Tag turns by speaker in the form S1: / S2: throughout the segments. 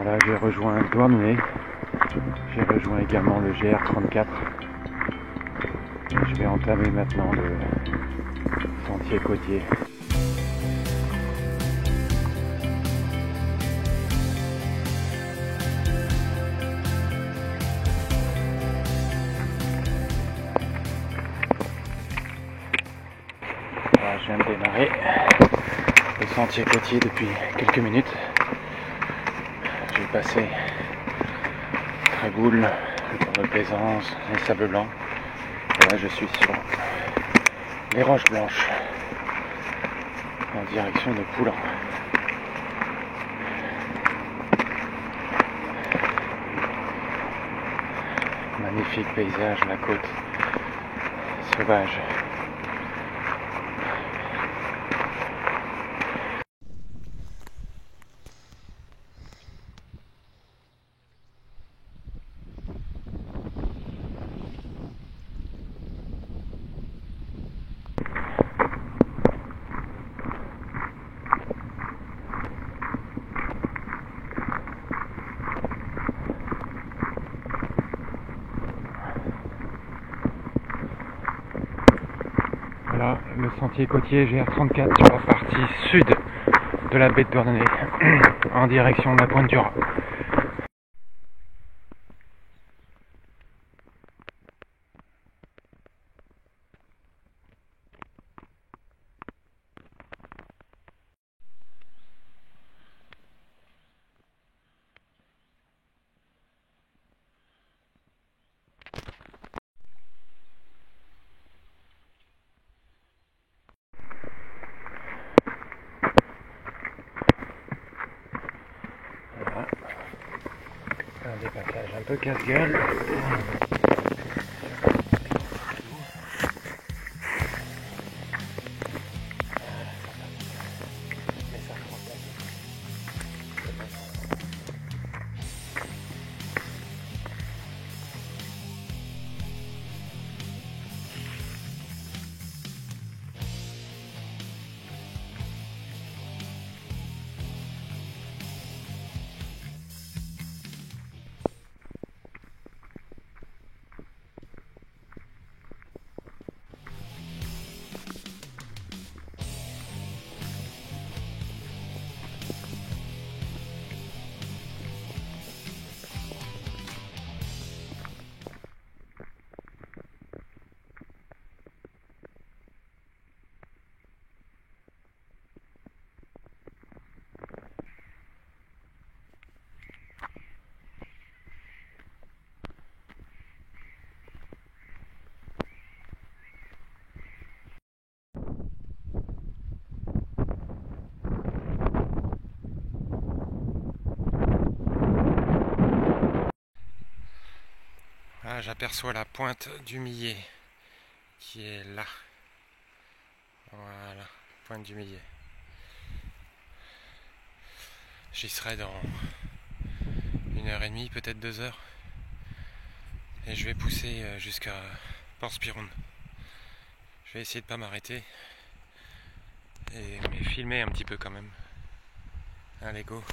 S1: Voilà, j'ai rejoint Douarnenez, j'ai rejoint également le GR34. Je vais entamer maintenant le sentier côtier. Voilà, je viens de démarrer le sentier côtier depuis quelques minutes. J'ai passé Tréboul, le port de Plaisance, les Sables Blancs. Et là je suis sur les Roches Blanches en direction de Poulan. Magnifique paysage, la côte sauvage. Voilà le sentier côtier GR34 sur la partie sud de la baie de Douarnenez en direction de la Pointe du Raz. Voilà. Un dépassage un peu casse-gueule. Ah, j'aperçois la pointe du Millet qui est là. Voilà, pointe du Millet. J'y serai dans 1h30, peut-être 2 heures. Et je vais pousser jusqu'à Port-Spiroun. Je vais essayer de pas m'arrêter. Mais filmer un petit peu quand même. Allez, go!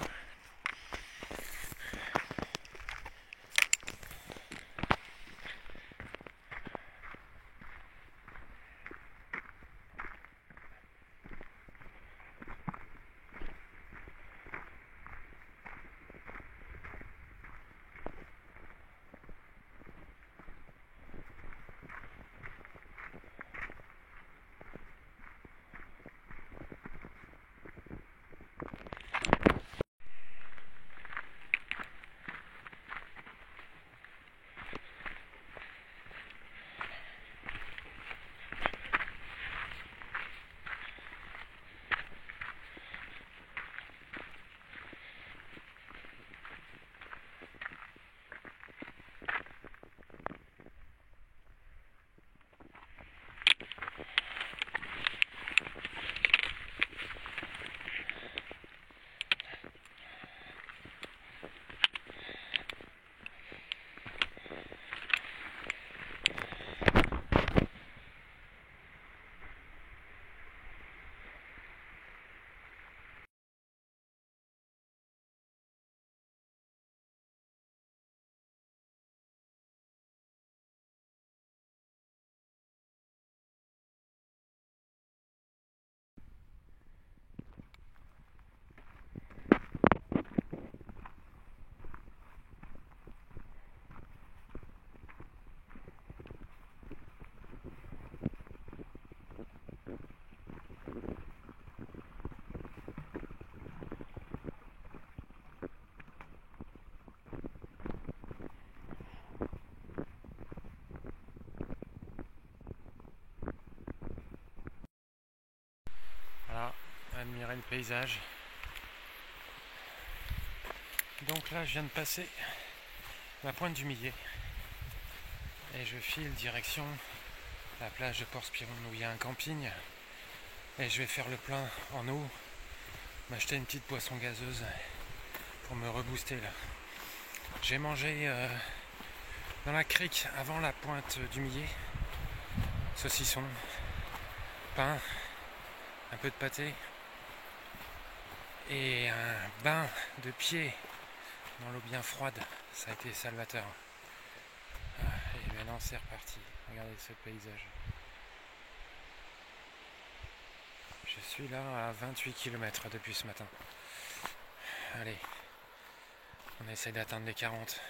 S1: admirer le paysage. Donc là je viens de passer la pointe du Millet et je file direction la plage de Port-Spiron où il y a un camping et je vais faire le plein en eau, m'acheter une petite boisson gazeuse pour me rebooster là. J'ai mangé dans la crique avant la pointe du Millet, saucisson, pain, un peu de pâté et un bain de pied dans l'eau bien froide. Ça a été salvateur. Et maintenant c'est reparti. Regardez ce paysage. Je suis là à 28 km depuis ce matin. Allez, on essaie d'atteindre les 40.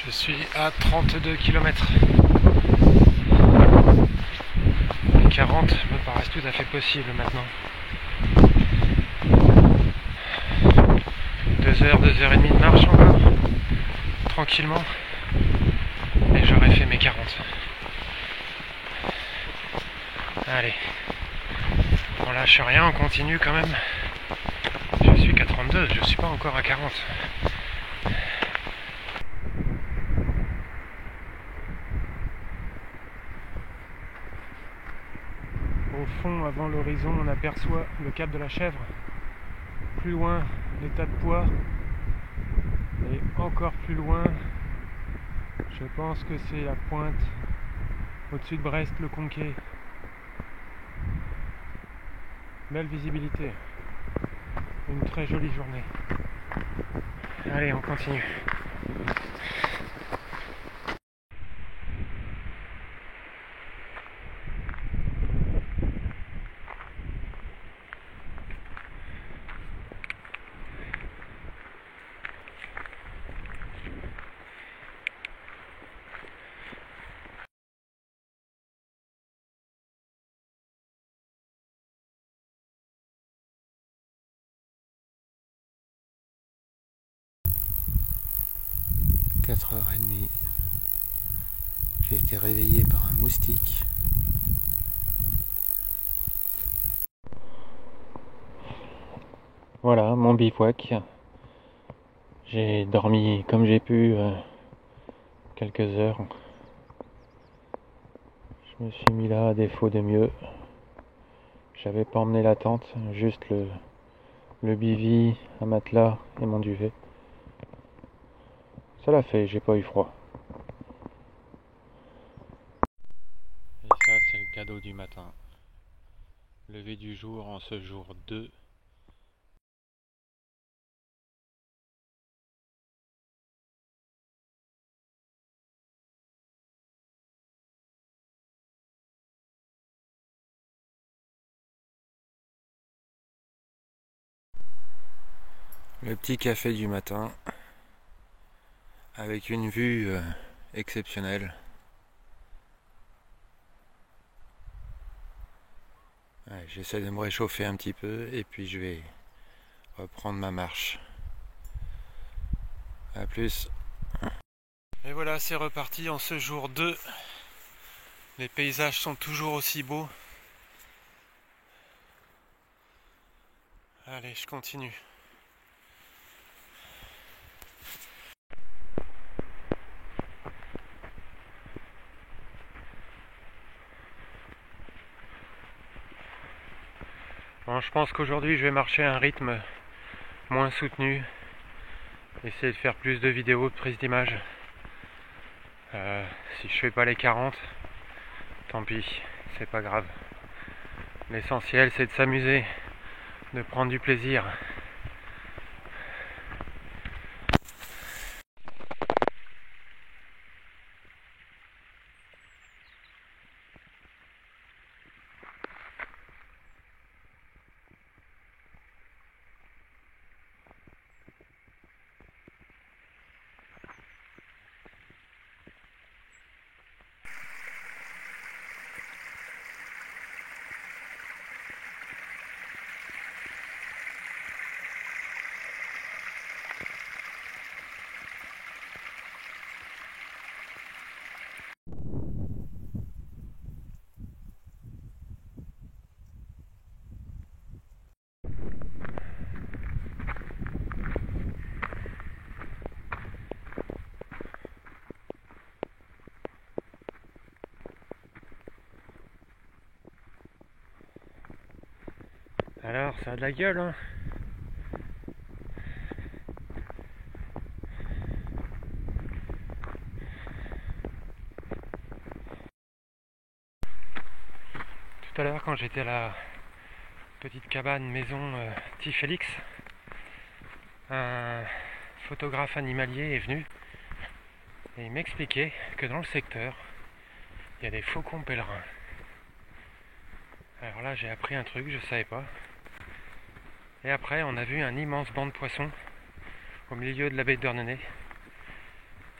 S1: Je suis à 32 km. Les 40 me paraissent tout à fait possibles maintenant. 2 heures, 2h30 de marche encore, tranquillement, et j'aurais fait mes 40. Allez, on lâche rien, on continue quand même. Je suis qu'à 32, je suis pas encore à 40. Au fond, avant l'horizon, on aperçoit le cap de la Chèvre. Plus loin, les tas de pois. Et encore plus loin, je pense que c'est la pointe au-dessus de Brest, le Conquet. Belle visibilité. Une très jolie journée. Allez, on continue. « 4h30, j'ai été réveillé par un moustique. Voilà mon bivouac. J'ai dormi comme j'ai pu quelques heures. Je me suis mis là à défaut de mieux. J'avais pas emmené la tente, juste le bivy, un matelas et mon duvet. Ça l'a fait, j'ai pas eu froid. Et ça, c'est le cadeau du matin. Lever du jour en ce jour 2. Le petit café du matin avec une vue exceptionnelle. Ouais, j'essaie de me réchauffer un petit peu et puis je vais reprendre ma marche. A plus. Et voilà, c'est reparti en ce jour 2. Les paysages sont toujours aussi beaux. Allez, je continue. Bon, je pense qu'aujourd'hui je vais marcher à un rythme moins soutenu. Essayer de faire plus de vidéos, de prise d'image. Si je fais pas les 40, tant pis, c'est pas grave. L'essentiel c'est de s'amuser, de prendre du plaisir. Alors, ça a de la gueule, hein. Tout à l'heure, quand j'étais à la petite cabane maison Petit Félix, un photographe animalier est venu et il m'expliquait que dans le secteur, il y a des faucons pèlerins. Alors là, j'ai appris un truc, je savais pas. Et après, on a vu un immense banc de poissons au milieu de la baie de Douarnenez.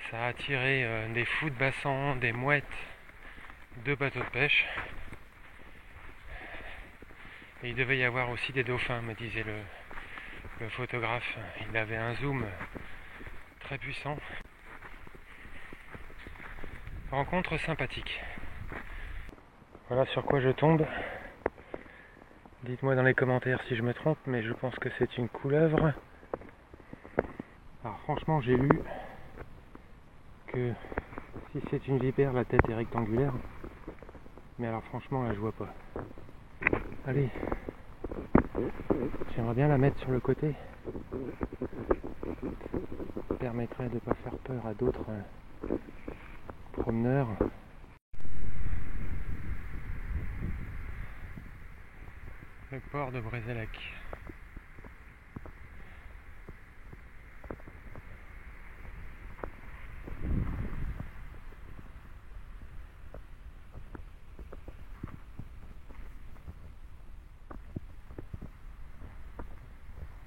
S1: Ça a attiré des fous de bassan, des mouettes, 2 bateaux de pêche. Et il devait y avoir aussi des dauphins, me disait le photographe. Il avait un zoom très puissant. Rencontre sympathique. Voilà sur quoi je tombe. Dites-moi dans les commentaires si je me trompe, mais je pense que c'est une couleuvre. Alors franchement, j'ai lu que si c'est une vipère, la tête est rectangulaire. Mais alors franchement, là je vois pas. Allez, j'aimerais bien la mettre sur le côté. Ça permettrait de ne pas faire peur à d'autres promeneurs. Le port de Brézélec.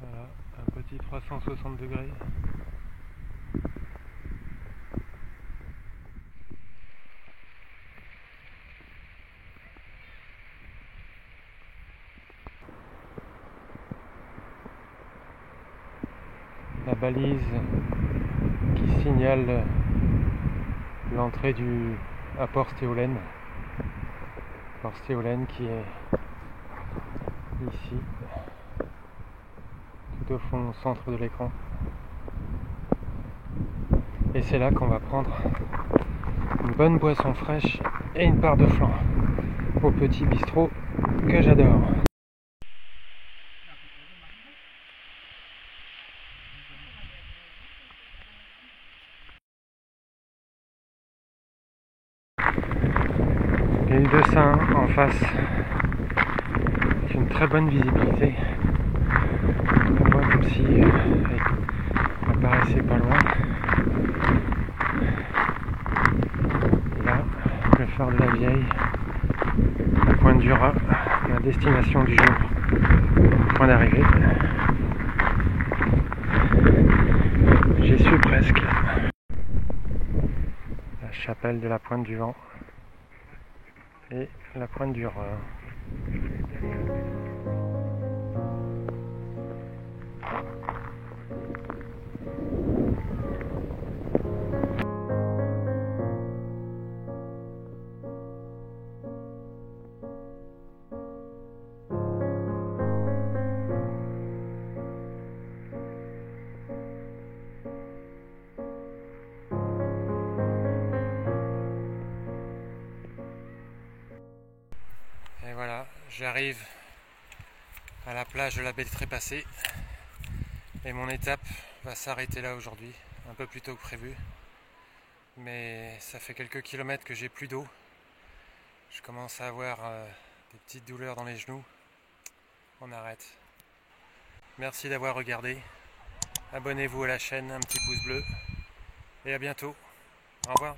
S1: Voilà, un petit 360 degrés. La balise qui signale l'entrée à Port-Stéolène. Port-Stéolène qui est ici, tout au fond, au centre de l'écran. Et c'est là qu'on va prendre une bonne boisson fraîche et une part de flan au petit bistrot que j'adore. L'île de Sein en face, avec une très bonne visibilité. On voit comme si elle apparaissait pas loin. Et là, le phare de la Vieille, la pointe du Raz, la destination du jour, point d'arrivée. J'y suis presque. La chapelle de la Pointe du Vent et la Pointe du Rhin. Et voilà, j'arrive à la plage de la baie de Trépassé et mon étape va s'arrêter là aujourd'hui, un peu plus tôt que prévu. Mais ça fait quelques kilomètres que j'ai plus d'eau. Je commence à avoir des petites douleurs dans les genoux. On arrête. Merci d'avoir regardé. Abonnez-vous à la chaîne, un petit pouce bleu. Et à bientôt. Au revoir.